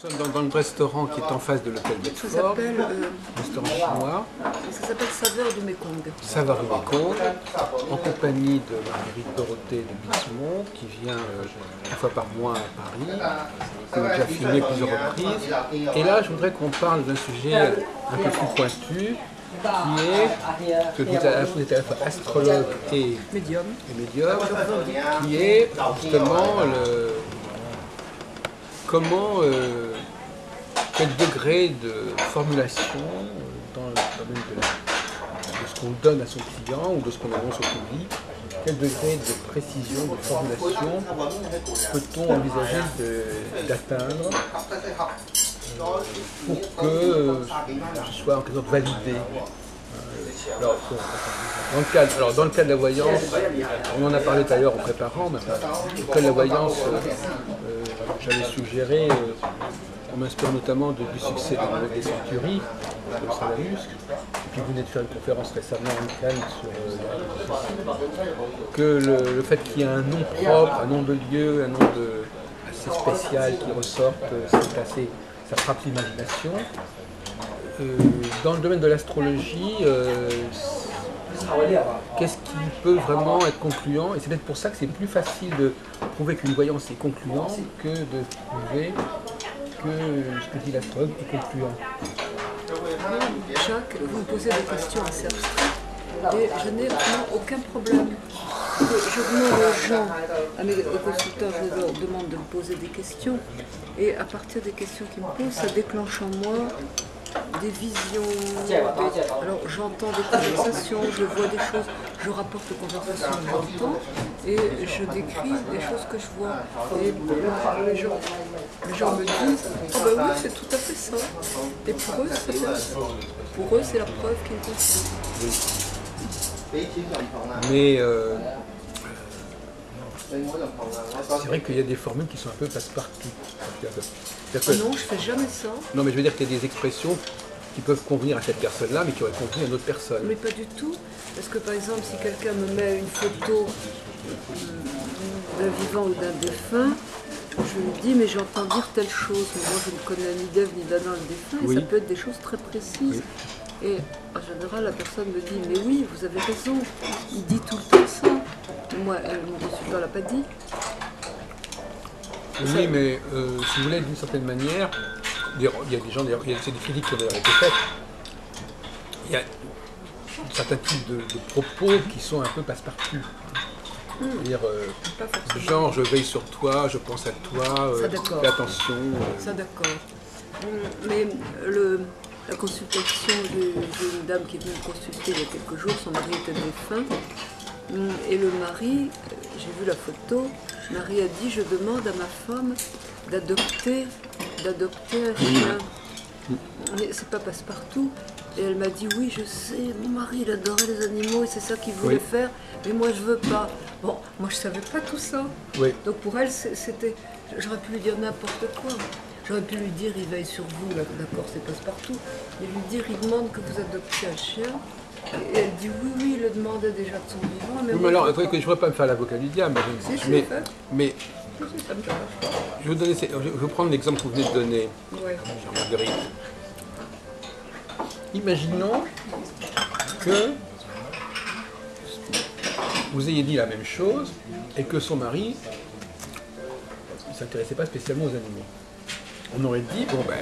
Nous sommes dans le restaurant qui est en face de l'hôtel Bedford. Ça s'appelle restaurant chinois. ça s'appelle Saveur du Mékong. Saveur du Mékong, en compagnie de Marguerite Dorothée de Bismont, qui vient une fois par mois à Paris, que j'ai déjà filmé plusieurs reprises. Et là, je voudrais qu'on parle d'un sujet un peu plus pointu, qui est que vous êtes à la fois astrologue et Médium. qui est justement comment quel degré de formulation dans le domaine de ce qu'on donne à son client ou de ce qu'on annonce au public, quel degré de précision, de formulation peut-on envisager d'atteindre pour que ce soit en quelque sorte validé. Alors, dans le cas de la voyance, on en a parlé tout à l'heure en préparant, mais dans le cas de la voyance, j'avais suggéré, on m'inspire notamment du succès de des Centuries, de Salamusque, et puis vous venez de faire une conférence récemment en Cannes sur que le fait qu'il y ait un nom propre, un nom de lieu, un nom assez spécial qui ressorte, ça frappe l'imagination. Dans le domaine de l'astrologie, qu'est-ce qui peut vraiment être concluant? Et c'est peut-être pour ça que c'est plus facile de prouver qu'une voyance est concluante que de prouver que ce que dit l'astrologue est concluant. Jacques, vous me posez des questions assez abstraites et je n'ai vraiment aucun problème. Je demande aux gens, aux consultants, je leur demande de me poser des questions et à partir des questions qu'ils me posent, ça déclenche en moi des visions, alors j'entends des conversations, je vois des choses, je rapporte les conversations que j'entends et je décris des choses que je vois. Et les gens me disent, oh ben oui, c'est tout à fait ça. Et pour eux, c'est la preuve qu'ils confient. Mais c'est vrai qu'il y a des formules qui sont un peu passe-partout. Non, je fais jamais ça. Non, mais je veux dire qu'il y a des expressions qui peuvent convenir à cette personne-là, mais qui auraient convenu à une autre personne. Mais pas du tout. Parce que par exemple, si quelqu'un me met une photo d'un vivant ou d'un défunt, je lui dis, mais j'entends dire telle chose. Mais moi, je ne connais ni d'Ève ni d'Adam le défunt. Oui. Et ça peut être des choses très précises. Oui. Et en général, la personne me dit, mais oui, vous avez raison. Il dit tout le temps ça. Moi, mon consultant ne l'a pas dit. Oui, mais si vous voulez, d'une certaine manière, il y a des gens, d'ailleurs, c'est des critiques qui ont été faites. Il y a certains types de propos qui sont un peu passe-partout. C'est-à-dire, genre, je veille sur toi, je pense à toi, fais attention. Ça, d'accord. Mais la consultation, j'ai une dame qui est venue me consulter il y a quelques jours, son mari était défunt. Et le mari, j'ai vu la photo, Marie a dit, je demande à ma femme d'adopter un chien. Mais c'est pas passe-partout. Et elle m'a dit, oui, je sais, mon mari, il adorait les animaux et c'est ça qu'il voulait faire, mais moi, je veux pas. Bon, moi, je savais pas tout ça. Oui. Donc pour elle, c'était, j'aurais pu lui dire n'importe quoi. J'aurais pu lui dire, il veille sur vous, d'accord, c'est passe-partout. Mais lui dire, il demande que vous adoptiez un chien. Et elle dit oui, il le demandait déjà de son vivant. Mais, mais alors, je ne voudrais pas me faire l'avocat du diable. Mais je vais prendre l'exemple que vous venez de donner, chère Marguerite. Imaginons que vous ayez dit la même chose et que son mari ne s'intéressait pas spécialement aux animaux. On aurait dit, bon ben,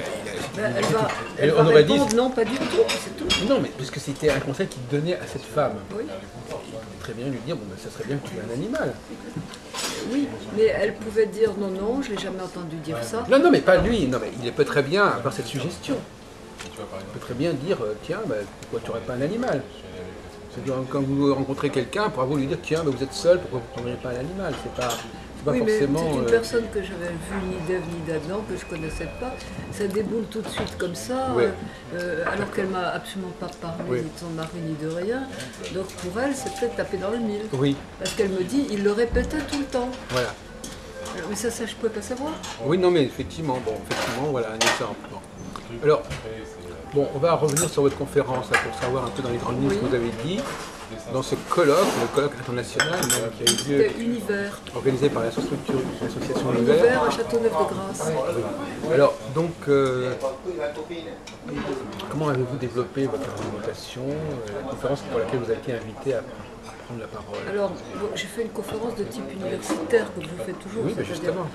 elle va répondre, non, pas du tout, c'est tout. Non, mais puisque c'était un conseil qu'il donnait à cette femme, oui. Il peut très bien lui dire, bon ben, ça serait bien que tu aies un animal. Oui, mais elle pouvait dire non, non, je l'ai jamais entendu dire ça. Non, mais pas lui, non, mais il peut très bien avoir cette suggestion. Il peut très bien dire, tiens, ben, pourquoi tu n'aurais pas un animal? C'est-à-dire, quand vous rencontrez quelqu'un, pour vous lui dire, tiens, ben, vous êtes seul, pourquoi vous ne prendriez pas un animal? C'est pas oui, forcément, mais c'est une personne que j'avais vue ni d'Ève ni d'Adam, que je ne connaissais pas. Ça déboule tout de suite comme ça, alors qu'elle ne m'a absolument pas parlé ni de son mari ni de rien. Donc pour elle, c'est peut-être taper dans le mille. Oui. Parce qu'elle me dit, il le répétait tout le temps. Voilà. Mais ça, je ne pouvais pas savoir. Oui, non, mais effectivement, voilà un exemple. Bon. Alors, on va revenir sur votre conférence là, pour savoir un peu dans les grandes lignes ce que vous avez dit. dans ce colloque, le colloque international qui a eu lieu, C'était Univers. organisé par l'association Univers Univers. à Châteauneuf-de-Grâce. Oui. Alors, donc, comment avez-vous développé votre argumentation, la conférence pour laquelle vous avez été invité à prendre la parole? Alors, bon, j'ai fait une conférence de type universitaire que je fais toujours. Oui, mais c'est-à-dire, justement.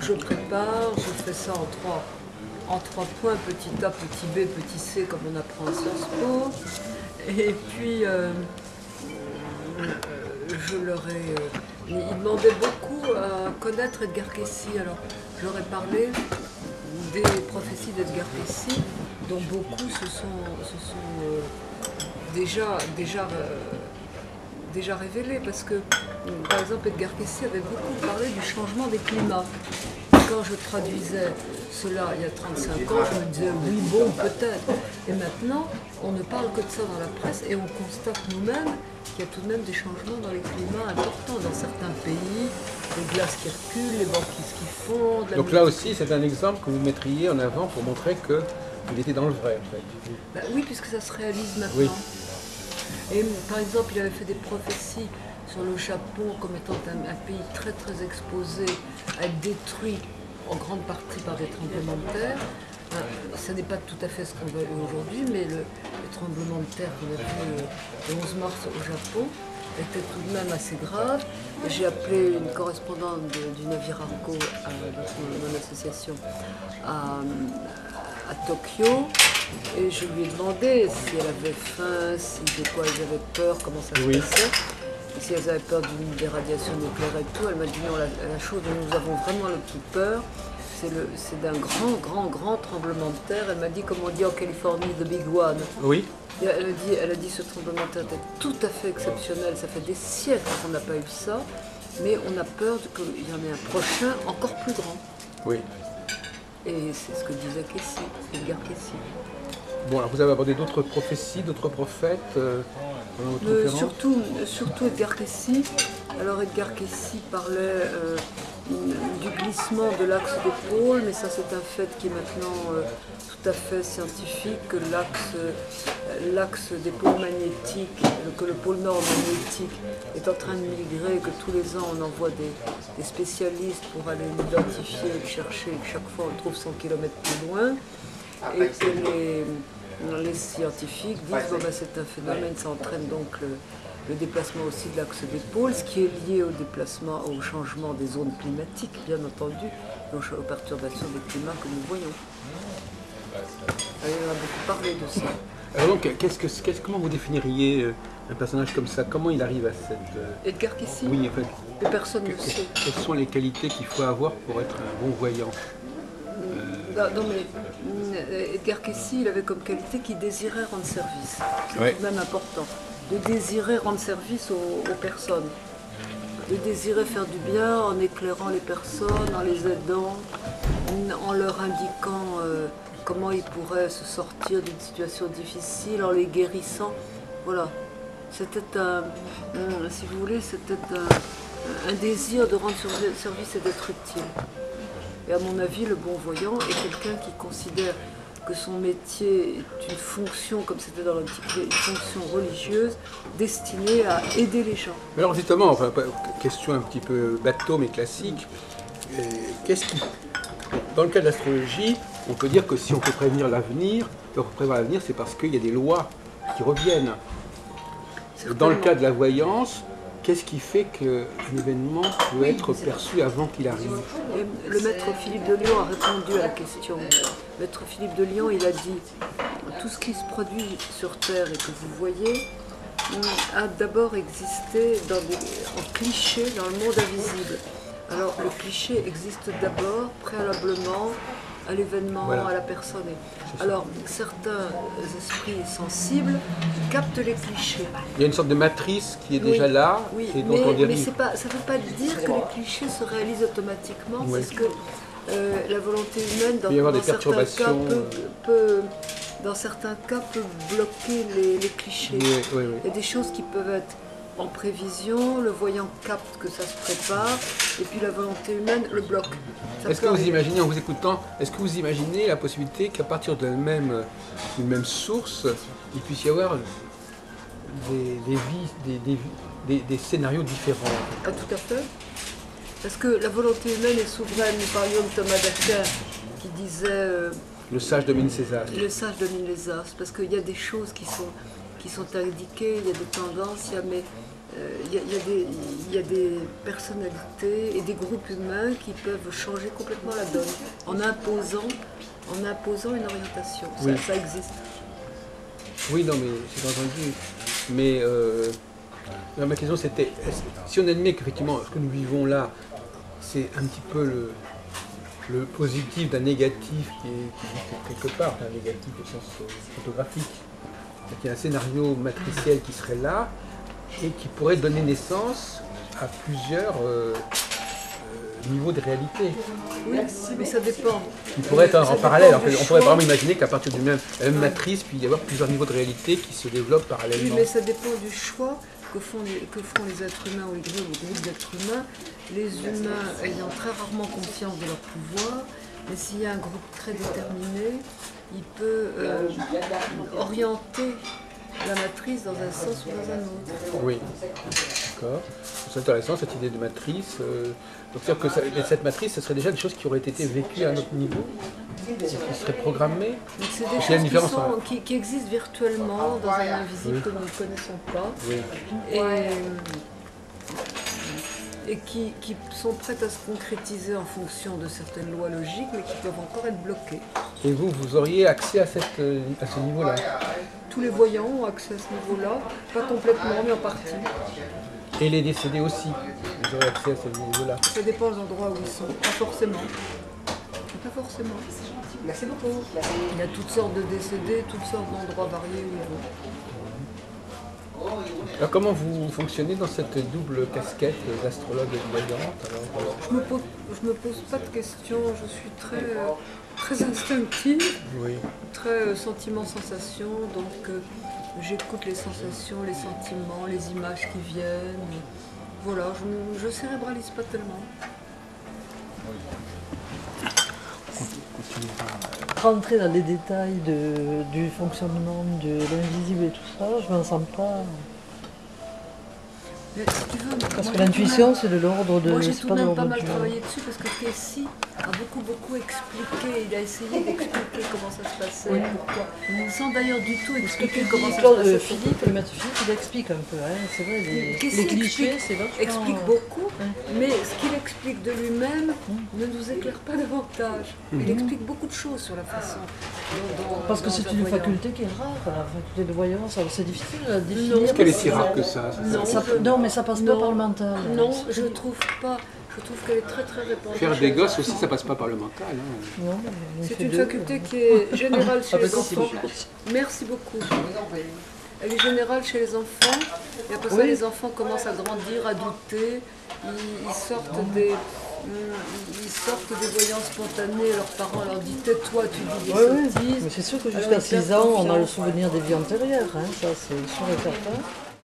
je prépare, je fais ça en trois points, petit A, petit B, petit C, comme on apprend à Sciences Po. Et puis, je leur ai... ils demandaient beaucoup à connaître Edgar Cayce. Alors, je leur ai parlé des prophéties d'Edgar Cayce, dont beaucoup se sont déjà révélées. Parce que, par exemple, Edgar Cayce avait beaucoup parlé du changement des climats. Quand je traduisais cela il y a 35 ans, je me disais oui, bon, peut-être. Et maintenant, on ne parle que de ça dans la presse et on constate nous-mêmes qu'il y a tout de même des changements dans les climats importants dans certains pays, les glaces qui reculent, les banquises qui fondent. Donc là aussi, c'est un exemple que vous mettriez en avant pour montrer qu'il était dans le vrai, en fait. Ben oui, puisque ça se réalise maintenant. Oui. Et par exemple, il avait fait des prophéties sur le Japon comme étant un pays très très exposé à être détruit en grande partie par des tremblements de terre. Ce n'est pas tout à fait ce qu'on voit aujourd'hui, mais le tremblement de terre qu'on a vu le 11 mars au Japon était tout de même assez grave. J'ai appelé une correspondante du navire Argo, de mon association, à Tokyo, et je lui ai demandé si elle avait faim, de quoi elle avait peur, comment ça se passait. Et si elles avaient peur des radiations nucléaires et tout. Elle m'a dit non, la chose dont nous avons vraiment le plus peur, c'est d'un grand tremblement de terre. Elle m'a dit, comme on dit en Californie, the big one. Oui. Et elle a dit ce tremblement de terre était tout à fait exceptionnel. Ça fait des siècles qu'on n'a pas eu ça, mais on a peur qu'il y en ait un prochain encore plus grand. Oui. Et c'est ce que disait Cayce, Edgar Cayce. Bon, alors vous avez abordé d'autres prophéties, d'autres prophètes dans votre conférence? Surtout Edgar Cayce. Alors Edgar Cayce parlait du glissement de l'axe des pôles, mais ça c'est un fait qui est maintenant tout à fait scientifique, que l'axe des pôles magnétiques, que le pôle nord magnétique est en train de migrer, que tous les ans on envoie des spécialistes pour aller l'identifier, le chercher, et que chaque fois on le trouve 100 km plus loin, et que les scientifiques disent bon, ben, c'est un phénomène, ça entraîne donc le déplacement aussi de l'axe des pôles, ce qui est lié au changement des zones climatiques, bien entendu, aux perturbations des climats que nous voyons. On a beaucoup parlé de ça. Alors donc, comment vous définiriez un personnage comme ça? Comment il arrive à cette... Edgar Cayce? Oui, en fait. Et personne ne sait. Quelles sont les qualités qu'il faut avoir pour être un bon voyant? Non, mais Edgar Cayce, il avait comme qualité qu'il désirait rendre service. C'est Ouais. tout de même important. De désirer rendre service aux personnes. De désirer faire du bien en éclairant les personnes, en les aidant, en leur indiquant comment ils pourraient se sortir d'une situation difficile, en les guérissant. Voilà. C'était si vous voulez, c'était un désir de rendre service et d'être utile. Et à mon avis, le bon voyant est quelqu'un qui considère que son métier est une fonction, comme c'était dans l'Antiquité, une fonction religieuse destinée à aider les gens. Mais alors justement, enfin, question un petit peu bateau mais classique, dans le cas de l'astrologie, on peut dire que si on peut prévenir l'avenir, c'est parce qu'il y a des lois qui reviennent. Dans le cas de la voyance, qu'est-ce qui fait qu'un événement peut être perçu avant qu'il arrive? Et le maître Philippe de Lyon a répondu à la question. Maître Philippe de Lyon, il a dit « Tout ce qui se produit sur Terre et que vous voyez a d'abord existé en cliché dans le monde invisible. Alors le cliché existe d'abord, préalablement, à l'événement, voilà, à la personne. Alors, certains esprits sensibles captent les clichés. Il y a une sorte de matrice qui est déjà là, oui, et dont on dérive. Mais ça ne veut pas dire que les clichés se réalisent automatiquement, Oui. parce que la volonté humaine, dans certains cas, peut bloquer les clichés. Oui, oui, oui. Il y a des choses qui peuvent être en prévision, le voyant capte que ça se prépare, et puis la volonté humaine le bloque. Est-ce que vous imaginez, en vous écoutant, est-ce que vous imaginez la possibilité qu'à partir d'une même source, il puisse y avoir des scénarios différents. Ah, tout à fait. Parce que la volonté humaine est souveraine. Nous parlions de Thomas d'Aquin qui disait Le sage domine ses astres. le sage domine les astres. Parce qu'il y a des choses qui sont indiquées, il y a des tendances, il y a des personnalités et des groupes humains qui peuvent changer complètement la donne en imposant une orientation. Oui. Ça existe. Oui, non, mais c'est entendu. Mais ma question c'était, si on admet qu'effectivement ce que nous vivons là, c'est un petit peu le positif d'un négatif qui est quelque part, un négatif au sens photographique, il y a un scénario matriciel qui serait là et qui pourrait donner naissance à plusieurs niveaux de réalité. Oui, mais ça dépend. Qui pourrait être en Ça parallèle. dépend du On pourrait choix. vraiment imaginer qu'à partir de la même matrice, puis y avoir plusieurs niveaux de réalité qui se développent Oui, parallèlement. mais ça dépend du choix que font les êtres humains ou les groupes d'êtres humains. Les humains ayant très rarement confiance de leur pouvoir, mais s'il y a un groupe très déterminé, il peut orienter la matrice dans un sens ou dans un autre. Oui, d'accord. C'est intéressant cette idée de matrice. Donc c'est-à-dire que cette matrice, ce serait déjà des choses qui auraient été vécues à notre niveau, qui seraient programmées. Donc c'est Parce qu'il y a une des différence, choses qui existent virtuellement dans un invisible Oui. que nous ne connaissons pas Oui. et qui sont prêtes à se concrétiser en fonction de certaines lois logiques, mais qui peuvent encore être bloquées. Et vous auriez accès à ce niveau-là. Tous les voyants ont accès à ce niveau-là, pas complètement, mais en partie. Et les décédés aussi. Vous aurez accès à ce niveau-là. Ça dépend des endroits où ils sont, pas forcément. Pas forcément. Merci beaucoup. Il y a toutes sortes de décédés, toutes sortes d'endroits variés où ils vont. Alors comment vous fonctionnez dans cette double casquette d'astrologue et de voyante alors, Je me pose pas de questions, je suis très instinctive, Oui. très sentiment-sensation, donc j'écoute les sensations, les sentiments, les images qui viennent. Voilà, je cérébralise pas tellement. Rentrer dans les détails du fonctionnement de l'invisible et tout ça, je m'en sens pas. Mais si tu veux, Parce moi, que l'intuition, c'est de l'ordre de. Moi j'ai c'est tout pas de de même pas l'ordre mal du- travaillé dessus parce que Casey a beaucoup expliqué, il a essayé d'expliquer comment ça se passait, pourquoi, sans d'ailleurs du tout expliquer comment ça se L'histoire de passait. Philippe, le maître Philippe, il explique un peu, hein, c'est vrai, Casey les clichés, c'est vachement. explique beaucoup, mais ce qu'il explique de lui-même ne nous éclaire pas davantage. Il explique beaucoup de choses sur la façon Parce que dont c'est la une voyance. faculté qui est rare, la faculté de voyance, alors c'est difficile à définir. Est-ce qu'elle est parce si que- rare que ça Non, mais ça passe pas Non. par le mental. Non, je trouve pas. Je trouve qu'elle est très répandue. Faire chez des les gosses enfants. aussi, ça passe pas par le mental. Hein. Non, mais C'est fait une deux. faculté qui est générale chez Ah, bah, les si, c'est enfants. bon. Merci beaucoup. Elle est générale chez les enfants. Et après ça, Oui. les enfants commencent à grandir, à douter. Ils sortent des voyants spontanés. Leurs parents leur disent tais-toi, tu dis des Oui, oui. sottises. Mais c'est sûr que Alors, jusqu'à ils perdent 6 ans, on a le confiance. souvenir des vies antérieures, hein, ça c'est sûr et certain.